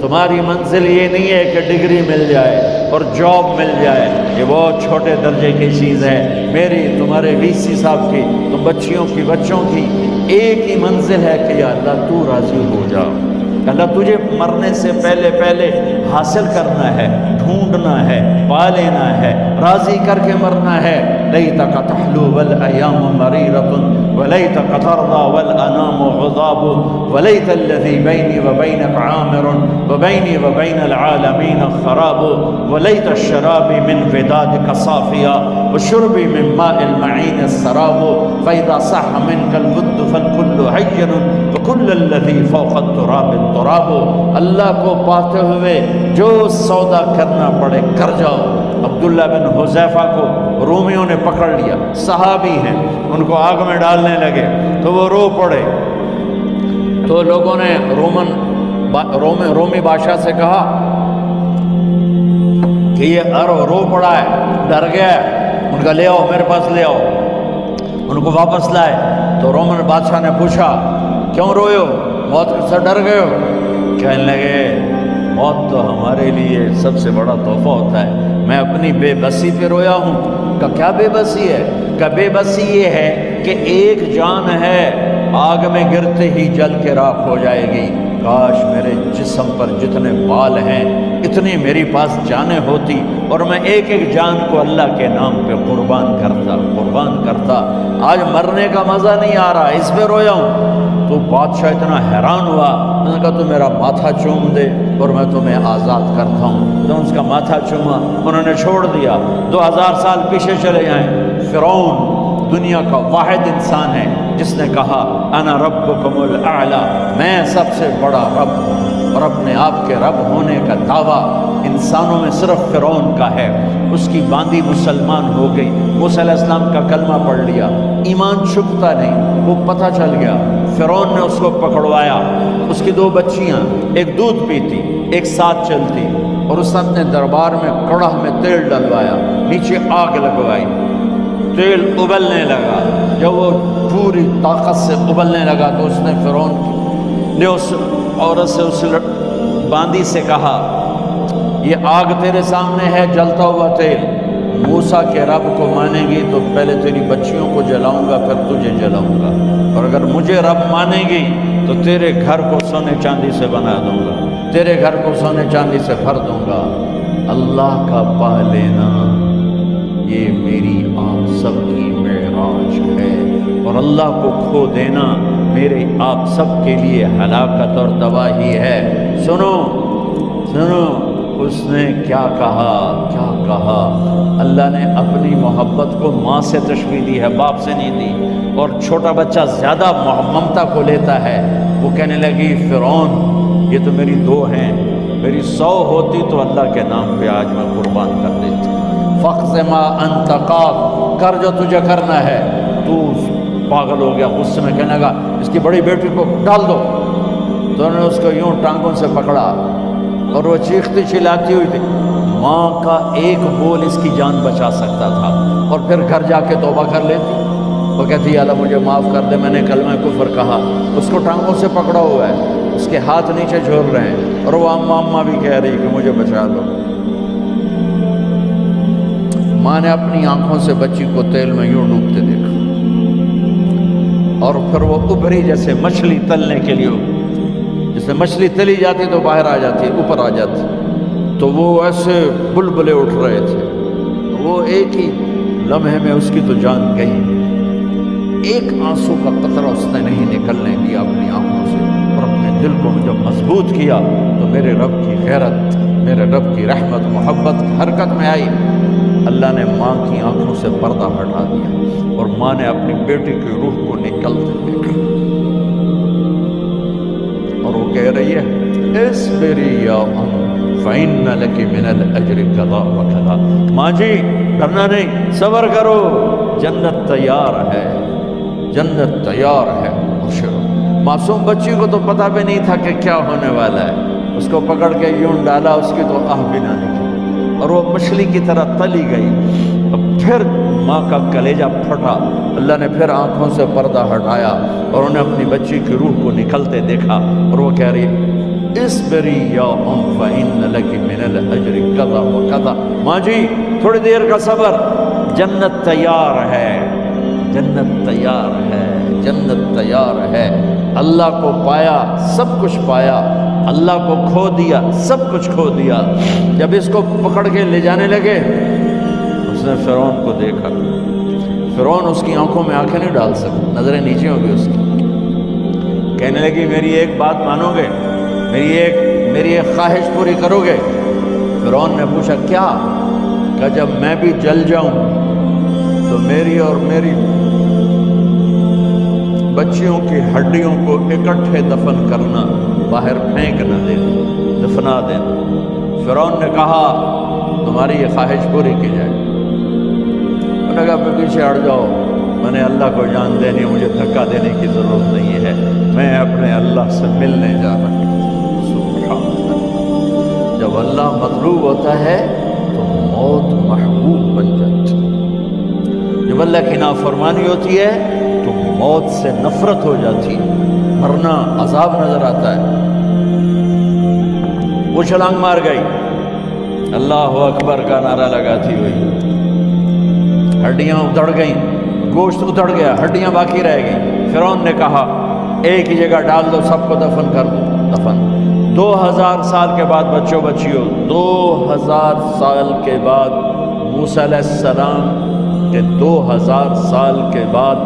تمہاری منزل یہ نہیں ہے کہ ڈگری مل جائے اور جاب مل جائے، یہ بہت چھوٹے درجے کی چیز ہے۔ میری، تمہارے وی سی صاحب کی، تم بچیوں کی، بچوں کی ایک ہی منزل ہے کہ یا اللہ تو راضی ہو جا۔ اللہ تجھے مرنے سے پہلے پہلے حاصل کرنا ہے، ڈھونڈنا ہے، پا لینا ہے، راضی کر کے مرنا ہے۔ لیتک تحلو والایام مریرۃ ولیتک ترضی والانام غضاب ولیت الذی بینی وبینک عامر وبینی وبین العالمین خراب ولیت الشراب من ودادک صافیا وشربی من ماء المعین السراب فاذا صح منک الود فالکل حین وکل الذی فوق التراب التراب۔ اللہ کو پاتے ہوئے جو سودا کرنا پڑے کر جاؤ۔ عبداللہ بن حذیفہ کو رومیوں نے پکڑ لیا، صحابی ہیں، ان کو آگ میں ڈالنے لگے تو وہ رو پڑے، تو لوگوں نے رومی بادشاہ سے کہا کہ یہ رو پڑا ہے، ڈر گیا ہے، ان کا لے آؤ، میرے پاس لے آؤ۔ ان کو واپس لائے تو رومن بادشاہ نے پوچھا کیوں روئے ہو، موت سے ڈر گئے ہو؟ کہنے لگے موت تو ہمارے لیے سب سے بڑا تحفہ ہوتا ہے، میں اپنی بے بسی پہ رویا ہوں۔ کہ کیا بے بسی ہے؟ کہ بے بسی یہ ہے کہ ایک جان ہے آگ میں گرتے ہی جل کے راکھ ہو جائے گی، کاش میرے جسم پر جتنے بال ہیں اتنی میری پاس جانیں ہوتی اور میں ایک ایک جان کو اللہ کے نام پہ قربان کرتا۔ آج مرنے کا مزہ نہیں آ رہا، اس پہ رویا ہوں۔ تو بادشاہ اتنا حیران ہوا، انہوں نے کہا تو میرا ماتھا چوم دے اور میں تمہیں آزاد کرتا ہوں۔ تو اس کا ماتھا چوما، انہوں نے چھوڑ دیا۔ 2000 سال پیچھے چلے جائیں، فرعون دنیا کا واحد انسان ہے جس نے کہا انا ربکم الاعلی، میں سب سے بڑا رب ہوں، اور اپنے آپ کے رب ہونے کا دعویٰ انسانوں میں صرف فرعون کا ہے۔ اس کی باندی مسلمان ہو گئی، موسیٰ علیہ السلام کا کلمہ پڑھ لیا، ایمان چھپتا نہیں، وہ پتہ چل گیا۔ فرعون نے اس کو پکڑوایا، اس کی 2 بچیاں، ایک دودھ پیتی ایک ساتھ چلتی، اور اس نے اپنے دربار میں کڑاہ میں تیل ڈلوایا، نیچے آگ لگوائی، تیل ابلنے لگا۔ جب وہ پوری طاقت سے ابلنے لگا تو اس نے فرعون نے اس عورت سے، اس باندی سے کہا یہ آگ تیرے سامنے ہے، جلتا ہوا تیل، موسیٰ کے رب کو مانے گی تو پہلے تیری بچیوں کو جلاؤں گا پھر تجھے جلاؤں گا، اور اگر مجھے رب مانے گی تو تیرے گھر کو سونے چاندی سے بنا دوں گا، تیرے گھر کو سونے چاندی سے بھر دوں گا۔ اللہ کا پا لینا یہ میری آپ سب کی معراج ہے، اور اللہ کو کھو دینا میرے آپ سب کے لیے ہلاکت اور تباہی ہے۔ سنو اس نے کیا کہا، اللہ نے اپنی محبت کو ماں سے تشبیہ دی ہے، باپ سے نہیں دی، اور چھوٹا بچہ زیادہ ممتا کو لیتا ہے۔ وہ کہنے لگی فرعون یہ تو میری 2 ہیں، میری 100 ہوتی تو اللہ کے نام پہ آج میں قربان کر دیتی۔ فَقْضِ مَا أَنْتَ قَاضٍ، کر جو تجھے کرنا ہے۔ تو پاگل ہو گیا، غصے میں کہنے لگا اس کی بڑی بیٹی کو ڈال دو۔ تو انہوں نے اس کو یوں ٹانگوں سے پکڑا اور وہ چیختی چلاتی ہوئی تھی۔ ماں کا ایک بول اس کی جان بچا سکتا تھا، اور پھر گھر جا کے توبہ کر لیتی۔ وہ کہتی اللہ مجھے معاف کر دے، میں نے کلمہ کفر کہا۔ اس کو ٹانگوں سے پکڑا ہوا ہے، اس کے ہاتھ نیچے جھول رہے ہیں، اور وہ اماں بھی کہہ رہی کہ مجھے بچا لو۔ ماں نے اپنی آنکھوں سے بچی کو تیل میں یوں ڈوبتے دیکھا، اور پھر وہ ابھری جیسے مچھلی تلنے کے لیے، جیسے مچھلی تلی جاتی تو باہر آ جاتی، اوپر آ جاتی، تو وہ ایسے بلبلے اٹھ رہے تھے۔ وہ ایک ہی لمحے میں اس کی تو جان گئی، ایک آنسو کا قطرہ اس نے نہیں نکلنے دیا اپنی آنکھوں سے، اور اپنے دل کو جب مضبوط کیا تو میرے رب کی غیرت، میرے رب کی رحمت محبت حرکت میں آئی۔ اللہ نے ماں کی آنکھوں سے پردہ ہٹا دیا، اور ماں نے اپنی بیٹی کی روح کو نکلتے دیکھا، اور وہ کہہ رہی ہے اصبری یا ام فإن لک من الأجر کذا وکذا۔ ماں جی ڈرنا نہیں، صبر کرو، جنت تیار ہے، جنت تیار ہے، خوش رہو۔ معصوم بچی کو تو پتہ بھی نہیں تھا کہ کیا ہونے والا ہے، اس کو پکڑ کے یوں ڈالا، اس کی تو آہ بھی نہ نکلی، اور وہ مچھلی کی طرح تلی گئی. پھر ماں کا کلیجہ پھٹا. اللہ نے پھر آنکھوں سے پردہ ہٹایا اور انہیں اپنی بچی کی روح کو نکلتے دیکھا اور وہ کہہ رہی اصبری یا فإن لک من الأجر کذا وکذا. ماں جی تھوڑی دیر کا صبر، جنت تیار ہے، جنت تیار ہے، جنت تیار ہے. اللہ کو پایا سب کچھ پایا، اللہ کو کھو دیا سب کچھ کھو دیا. جب اس کو پکڑ کے لے جانے لگے اس نے فرعون کو دیکھا. فرعون اس کی آنکھوں میں آنکھیں نہیں ڈال سکتا، نظریں نیچے ہو گئی اس کی. کہنے لگی میری ایک بات مانو گے، میری ایک خواہش پوری کرو گے؟ فرعون نے پوچھا کیا؟ کہ جب میں بھی جل جاؤں تو میری اور میری بچیوں کی ہڈیوں کو اکٹھے دفن کرنا، باہر پھینک نہ دینا، دفنا دینا. فرعون نے کہا تمہاری یہ خواہش پوری کی جائے. انہوں نے کہا پیچھے ہٹ جاؤ، میں نے اللہ کو جان دینی، مجھے دھکا دینے کی ضرورت نہیں ہے، میں اپنے اللہ سے ملنے جا رہا ہوں. سبحان اللہ. جب اللہ مطلوب ہوتا ہے تو موت محبوب بن جاتی ہے. جب اللہ کی نافرمانی ہوتی ہے تو موت سے نفرت ہو جاتی، مرنا عذاب نظر آتا ہے. وہ چھلانگ مار گئی، اللہ اکبر کا نعرہ لگاتی ہوئی. ہڈیاں اتڑ گئیں، گوشت اتڑ گیا، ہڈیاں باقی رہ گئیں. فرعون نے کہا ایک ہی جگہ ڈال دو، سب کو دفن کر دو. دفن 2000 سال کے بعد بچوں بچیوں، 2000 سال کے بعد موسیٰ علیہ السلام کے 2000 سال کے بعد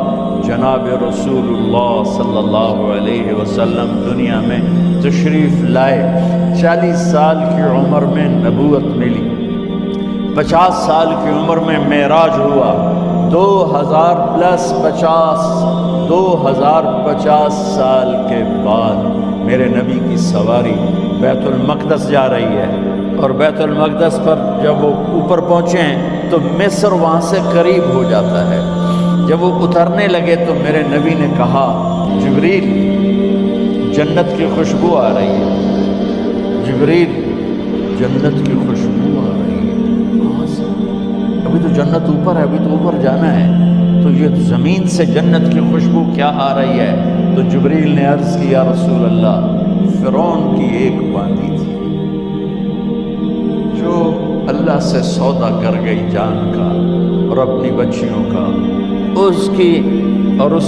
جناب رسول اللہ صلی اللہ علیہ وسلم دنیا میں تشریف لائے. 40 سال کی عمر میں نبوت ملی، 50 سال کی عمر میں معراج ہوا. 2050 سال کے بعد میرے نبی کی سواری بیت المقدس جا رہی ہے. اور بیت المقدس پر جب وہ اوپر پہنچے ہیں تو مصر وہاں سے قریب ہو جاتا ہے. جب وہ اترنے لگے تو میرے نبی نے کہا جبریل جنت کی خوشبو آ رہی ہے، جبریل جنت کی خوشبو آ رہی ہے. کہاں سے؟ ابھی تو جنت اوپر ہے، ابھی تو اوپر جانا ہے، تو یہ زمین سے جنت کی خوشبو کیا آ رہی ہے؟ تو جبریل نے عرض کی یا رسول اللہ فرعون کی ایک باندی تھی جو اللہ سے سودا کر گئی جان کا اور اپنی بچیوں کا، اس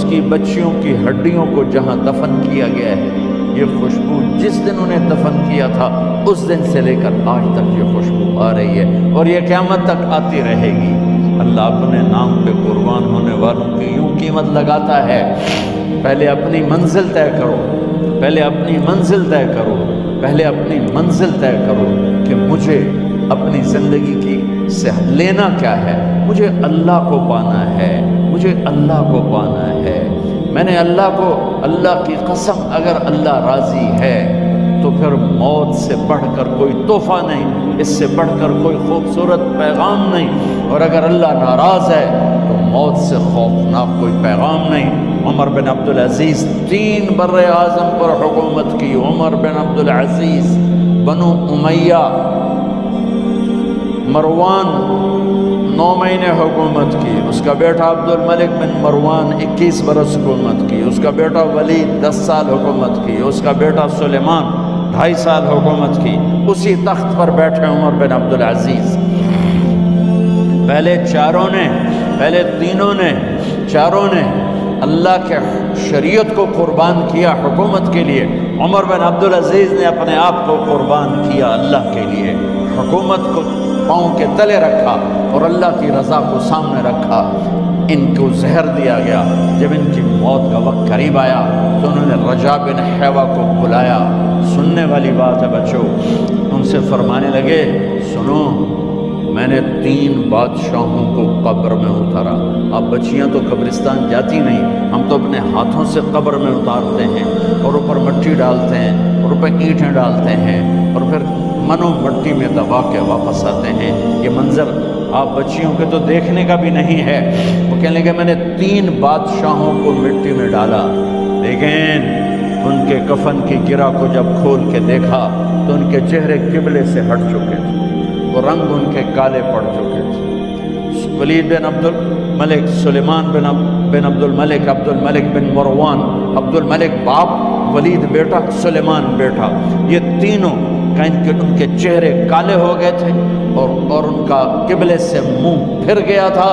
کی بچیوں کی ہڈیوں کو جہاں دفن کیا گیا ہے، یہ خوشبو جس دن انہیں دفن کیا تھا اس دن سے لے کر آج تک یہ خوشبو آ رہی ہے اور یہ قیامت تک آتی رہے گی. اللہ اپنے نام پہ قربان ہونے والوں کی یوں قیمت لگاتا ہے. پہلے اپنی منزل طے کرو، پہلے اپنی منزل طے کرو، پہلے اپنی منزل طے کرو کہ مجھے اپنی زندگی کی سے لینا کیا ہے. مجھے اللہ کو پانا ہے، مجھے اللہ کو پانا ہے. میں نے اللہ کی قسم اگر اللہ راضی ہے تو پھر موت سے بڑھ کر کوئی تحفہ نہیں، اس سے بڑھ کر کوئی خوبصورت پیغام نہیں. اور اگر اللہ ناراض ہے تو موت سے خوفناک کوئی پیغام نہیں. عمر بن عبدالعزیز 3 بر اعظم پر حکومت کی. عمر بن عبدالعزیز، بنو امیہ، مروان 9 مہینے حکومت کی. اس کا بیٹا عبد الملک بن مروان 21 برس حکومت کی. اس کا بیٹا ولید 10 سال حکومت کی. اس کا بیٹا سلیمان 2.5 سال حکومت کی. اسی تخت پر بیٹھے عمر بن عبدالعزیز. پہلے چاروں نے اللہ کے شریعت کو قربان کیا حکومت کے لیے. عمر بن عبدالعزیز نے اپنے آپ کو قربان کیا اللہ کے لیے. حکومت کو پاؤں کے تلے رکھا اور اللہ کی رضا کو سامنے رکھا. ان کو زہر دیا گیا. جب ان کی موت کا وقت قریب آیا تو انہوں نے رجا بن حیوہ کو بلایا. سننے والی بات ہے بچوں. ان سے فرمانے لگے سنو، میں نے 3 بادشاہوں کو قبر میں اتارا. اب بچیاں تو قبرستان جاتی نہیں، ہم تو اپنے ہاتھوں سے قبر میں اتارتے ہیں اور اوپر مٹی ڈالتے ہیں اور اوپر اینٹیں ڈالتے ہیں اور پھر منو مٹی میں دبا کے واپس آتے ہیں. یہ منظر آپ بچیوں کے تو دیکھنے کا بھی نہیں ہے. وہ کہنے لگے میں نے 3 بادشاہوں کو مٹی میں ڈالا، لیکن ان کے کفن کی گرہ کو جب کھول کے دیکھا تو ان کے چہرے قبلے سے ہٹ چکے تھے. وہ رنگ ان کے کالے پڑ چکے تھے۔ ولید بن عبد الملک، سلیمان بن عبد الملک، عبد الملک بن مروان، عبد الملک باپ، ولید بیٹا، سلیمان بیٹا، یہ تینوں کا ان کے چہرے کالے ہو گئے تھے اور ان کا قبلے سے منہ پھر گیا تھا۔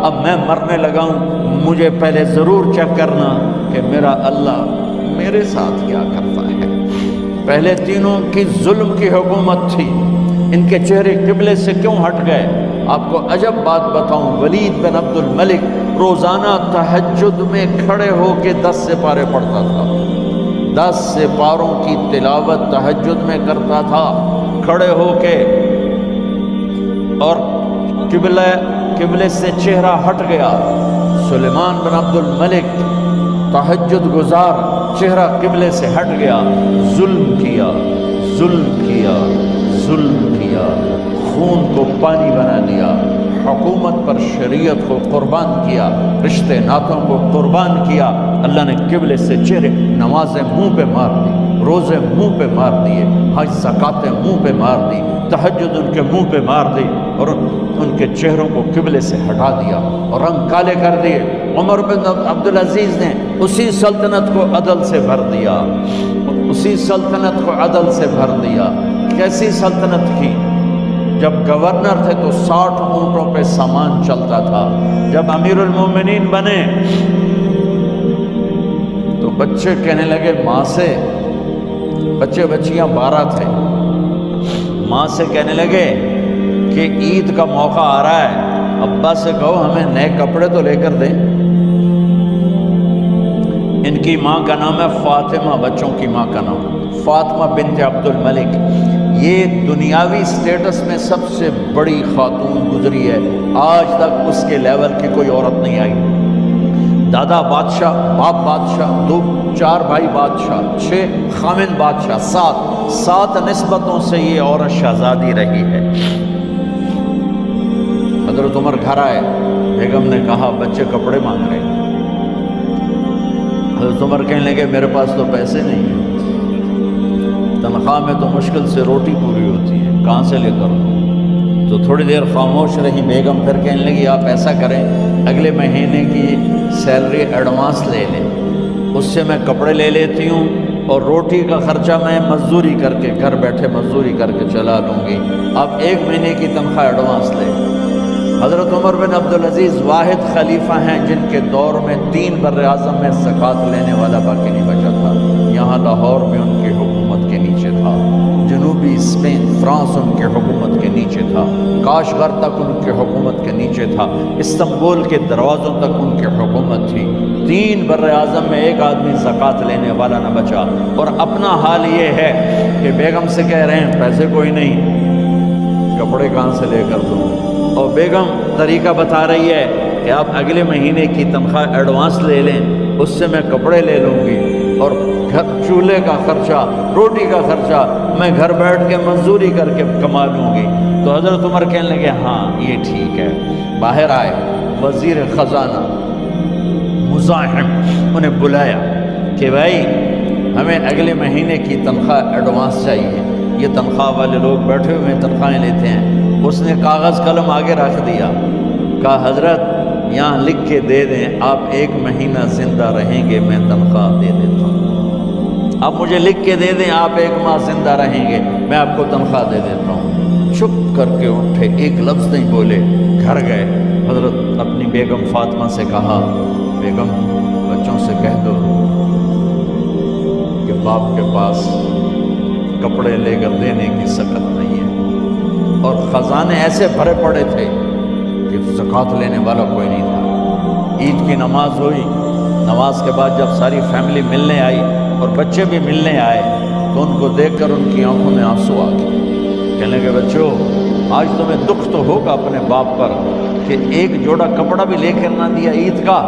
اب میں مرنے لگا ہوں، مجھے پہلے ضرور چیک کرنا کہ میرا اللہ میرے ساتھ کیا کرتا ہے۔ پہلے تینوں کی ظلم کی حکومت تھی، ان کے چہرے قبلے سے کیوں ہٹ گئے؟ آپ کو عجب بات بتاؤں، ولید بن عبد الملک روزانہ تہجد میں کھڑے ہو کے 10 سپارے پڑھتا تھا، 10 سپاروں کی تلاوت تہجد میں کرتا تھا کھڑے ہو کے، اور قبلے سے چہرہ ہٹ گیا۔ سلیمان بن عبد الملک تہجد گزار، چہرہ قبلے سے ہٹ گیا، ظلم کیا، ظلم کیا، ظلم کیا، خون کو پانی بنا دیا، حکومت پر شریعت کو قربان کیا، رشتے ناتوں کو قربان کیا۔ اللہ نے قبلے سے چہرے، نمازیں منہ پہ مار دی، روزے منہ پہ مار دیے، حج زکاتیں منہ پہ مار دی، تہجد ان کے منہ پہ مار دی، اور ان کے چہروں کو قبلے سے ہٹا دیا اور رنگ کالے کر دیے۔ عمر بن عبدالعزیز نے اسی سلطنت کو عدل سے بھر دیا، اسی سلطنت کو عدل سے بھر دیا۔ کیسی سلطنت کی؟ جب گورنر تھے تو 60 اونٹوں پہ سامان چلتا تھا، جب امیر المومنین بنے تو بچے کہنے لگے ماں سے، بچے بچیاں 12 تھے، ماں سے کہنے لگے کہ عید کا موقع آ رہا ہے، ابا سے کہو ہمیں نئے کپڑے تو لے کر دیں۔ ان کی ماں کا نام ہے فاطمہ، بچوں کی ماں کا نام فاطمہ بنت عبد الملک۔ یہ دنیاوی سٹیٹس میں سب سے بڑی خاتون گزری ہے، آج تک اس کے لیول کی کوئی عورت نہیں آئی۔ دادا بادشاہ، باپ بادشاہ، 4 بھائی بادشاہ، 6 خامن بادشاہ، 7 نسبتوں سے یہ عورت شہزادی رہی ہے۔ حضرت عمر گھر آئے، بیگم نے کہا بچے کپڑے مانگ رہے ہیں۔ حضرت عمر کہنے لگے میرے پاس تو پیسے نہیں ہیں، تنخواہ میں تو مشکل سے روٹی پوری ہوتی ہے، کہاں سے لے کر دوں؟ تو تھوڑی دیر خاموش رہی بیگم، پھر کہنے لگی آپ ایسا کریں، اگلے مہینے کی سیلری ایڈوانس لے لیں، اس سے میں کپڑے لے لیتی ہوں اور روٹی کا خرچہ میں مزدوری کر کے، گھر بیٹھے مزدوری کر کے چلا لوں گی، آپ 1 مہینے کی تنخواہ ایڈوانس لیں۔ حضرت عمر بن عبدالعزیز واحد خلیفہ ہیں جن کے دور میں 3 بر اعظم میں زکوٰۃ لینے والا باقی نہیں بچا تھا۔ یہاں لاہور میں ان کی حکومت کے نیچے تھا، جنوبی اسپین فرانس ان کے حکومت کے نیچے تھا، کاشغر تک ان کے حکومت کے نیچے تھا، استنبول کے دروازوں تک ان کی حکومت تھی۔ 3 بر اعظم میں ایک آدمی زکوٰۃ لینے والا نہ بچا، اور اپنا حال یہ ہے کہ بیگم سے کہہ رہے ہیں پیسے کوئی نہیں، کپڑے کہاں سے لے کر دوں؟ اور بیگم طریقہ بتا رہی ہے کہ آپ اگلے مہینے کی تنخواہ ایڈوانس لے لیں، اس سے میں کپڑے لے لوں گی، اور چولہے کا خرچہ، روٹی کا خرچہ میں گھر بیٹھ کے مزدوری کر کے کما لوں گی۔ تو حضرت عمر کہنے لگے ہاں یہ ٹھیک ہے۔ باہر آئے وزیر خزانہ مزاحم، انہیں بلایا کہ بھائی ہمیں اگلے مہینے کی تنخواہ ایڈوانس چاہیے، یہ تنخواہ والے لوگ بیٹھے ہوئے تنخواہیں لیتے ہیں۔ اس نے کاغذ قلم آگے رکھ دیا، کہا حضرت یہاں لکھ کے دے دیں، آپ 1 مہینہ زندہ رہیں گے میں تنخواہ دے دیتا ہوں، آپ مجھے لکھ کے دے دیں آپ 1 ماہ زندہ رہیں گے میں آپ کو تنخواہ دے دیتا ہوں۔ چپ کر کے اٹھے، ایک لفظ نہیں بولے، گھر گئے۔ حضرت اپنی بیگم فاطمہ سے کہا بیگم بچوں سے کہہ دو کہ باپ کے پاس کپڑے لے کر دینے کی سکت نہیں ہے، اور خزانے ایسے بھرے پڑے تھے کہ زکوٰۃ لینے والا کوئی نہیں تھا۔ عید کی نماز ہوئی، نماز کے بعد جب ساری فیملی ملنے آئی اور بچے بھی ملنے آئے تو ان کو دیکھ کر ان کی آنکھوں میں آنسو آ گئے۔ کہنے لگے بچوں آج تمہیں دکھ تو ہوگا اپنے باپ پر کہ ایک جوڑا کپڑا بھی لے کر نہ دیا عید کا۔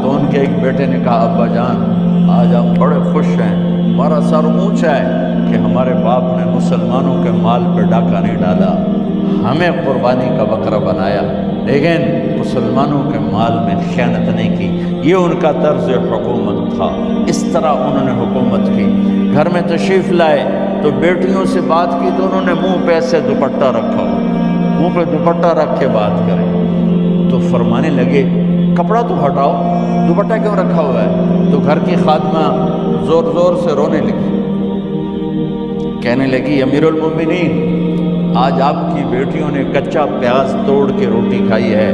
تو ان کے ایک بیٹے نے کہا ابا جان آج ہم بڑے خوش ہیں، ہمارا سر اونچا ہے کہ ہمارے باپ نے مسلمانوں کے مال پہ ڈاکہ نہیں ڈالا، ہمیں قربانی کا بکرا بنایا، لیکن مسلمانوں کے مال میں خیانت نہیں کی۔ یہ ان کا طرز حکومت تھا، اس طرح انہوں نے حکومت کی۔ گھر میں تشریف لائے تو بیٹیوں سے بات کی تو انہوں نے منہ پہ سے دوپٹہ رکھا ہو، منہ پہ دوپٹہ رکھ کے بات کریں۔ تو فرمانے لگے کپڑا تو ہٹاؤ، دوپٹہ کیوں رکھا ہوا ہے؟ تو گھر کی خادمہ زور زور سے رونے لگی، کہنے لگی امیر المومنین، آج آپ کی بیٹیوں نے کچا پیاز توڑ کے روٹی کھائی ہے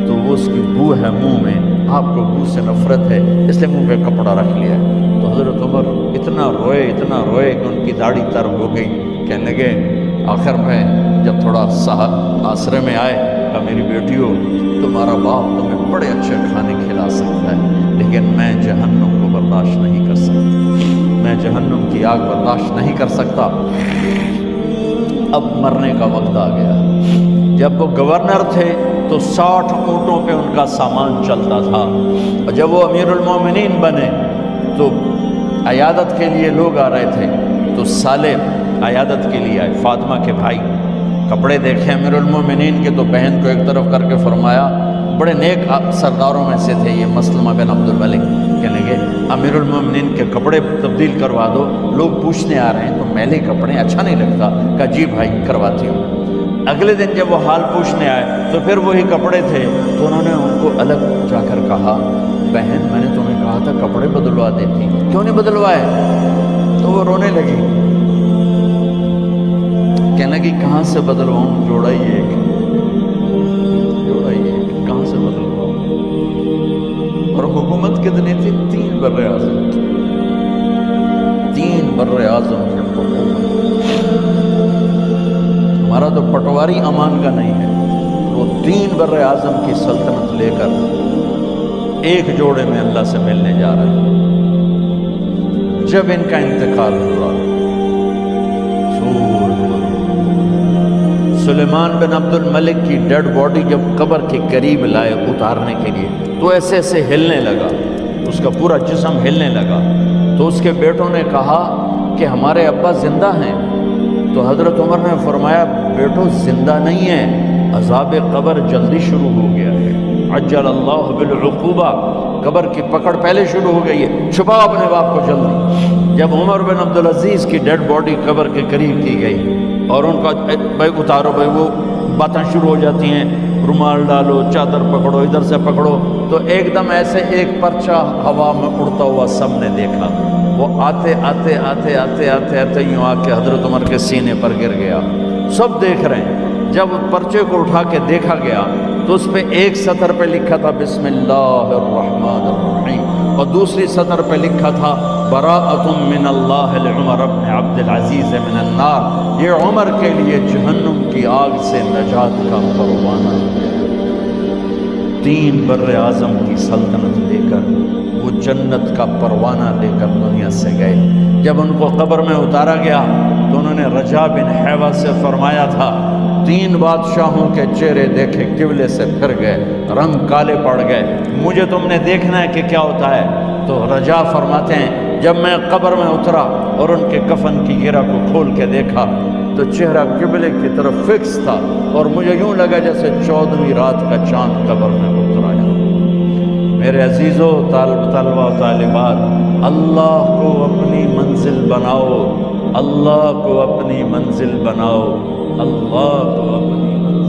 تو وہ اس کی بو ہے منہ میں، آپ کو بو سے نفرت ہے، اس لیے منہ پہ کپڑا رکھ لیا ہے۔ تو حضرت عمر اتنا روئے کہ ان کی داڑھی تر ہو گئی۔ کہنے لگے آخر میں جب تھوڑا آسرے میں آئے، کہا میری بیٹیوں، تمہارا باپ تمہیں بڑے اچھے کھانے کھلا سکتا ہے لیکن میں جہنم کو برداشت نہیں کر سکتا، میں جہنم کی آگ برداشت نہیں کر سکتا۔ اب مرنے کا وقت آ گیا۔ جب وہ گورنر تھے تو 60 اونٹوں پہ ان کا سامان چلتا تھا، اور جب وہ امیر المومنین بنے تو عیادت کے لیے لوگ آ رہے تھے، تو سالے عیادت کے لیے آئے، فاطمہ کے بھائی، کپڑے دیکھے امیر المومنین کے تو بہن کو ایک طرف کر کے فرمایا، بڑے نیک سرداروں میں سے تھے یہ مسلمہ بن عبد الملک، کہنے لگے امیر المومنین کے کپڑے تبدیل کروا دو، لوگ پوچھنے آ رہے ہیں تو میلے کپڑے اچھا نہیں لگتا۔ کہا جی بھائی کرواتی ہوں۔ اگلے دن جب وہ حال پوچھنے آئے تو پھر وہی کپڑے تھے، تو انہوں نے ان کو الگ جا کر کہا بہن میں نے تمہیں کہا تھا کپڑے بدلوا دیتی، کیوں نہیں بدلوائے؟ تو وہ رونے لگی، کہنے لگی کہاں سے بدلواؤں، جوڑا ہی ایک، کہاں سے بدلواؤں؟ اور حکومت کتنی تھی؟ 3 بر اعظم، 3 بر اعظم کی حکومت۔ ہمارا تو پٹواری امان کا نہیں ہے، وہ 3 بر اعظم کی سلطنت لے کر ایک جوڑے میں اللہ سے ملنے جا رہے ہیں۔ جب ان کا انتقال ہوا، سلیمان بن عبد الملک کی ڈیڈ باڈی جب قبر کے قریب لائے اتارنے کے لیے تو ایسے ایسے ہلنے لگا، اس کا پورا جسم ہلنے لگا۔ تو اس کے بیٹوں نے کہا کہ ہمارے ابا زندہ ہیں، تو حضرت عمر نے فرمایا بیٹو زندہ نہیں ہے، عذاب قبر جلدی شروع ہو گیا ہے، عجل اللہ بالعقوبہ، قبر کی پکڑ پہلے شروع ہو گئی ہے، چھپاؤ اپنے باپ کو جلدی۔ جب عمر بن عبدالعزیز کی ڈیڈ باڈی قبر کے قریب کی گئی اور ان کا بھائی اتارو، بھائی وہ باتیں شروع ہو جاتی ہیں، رومال ڈالو، چادر پکڑو، ادھر سے پکڑو، تو ایک دم ایسے ایک پرچہ ہوا میں اڑتا ہوا سب نے دیکھا، وہ آتے آتے آتے آتے آتے آتے یوں آ کے حضرت عمر کے سینے پر گر گیا۔ سب دیکھ رہے ہیں، جب پرچے کو اٹھا کے دیکھا گیا تو اس پہ ایک سطر پہ لکھا تھا بسم اللہ الرحمن الرحیم، اور دوسری سطر پہ لکھا تھا براءۃ من اللہ لعمر بن عبد العزیز من النار، یہ عمر کے لیے جہنم کی آگ سے نجات کا پروانہ۔ 3 بر اعظم کی سلطنت لے کر وہ جنت کا پروانہ لے کر دنیا سے گئے۔ جب ان کو قبر میں اتارا گیا تو انہوں نے رجا بن حیوہ سے فرمایا تھا 3 بادشاہوں کے چہرے دیکھے قبلے سے پھر گئے، رنگ کالے پڑ گئے، مجھے تم نے دیکھنا ہے کہ کیا ہوتا ہے؟ تو رجا فرماتے ہیں جب میں قبر میں اترا اور ان کے کفن کی گرہ کو کھول کے دیکھا تو چہرہ قبلے کی طرف فکس تھا، اور مجھے یوں لگا جیسے 14ویں رات کا چاند قبر میں اتر آیا۔ میرے عزیزو، طلبہ و طالبات، اللہ کو اپنی منزل بناؤ، اللہ کو اپنی منزل بناؤ، اللہ کو اپنی منزل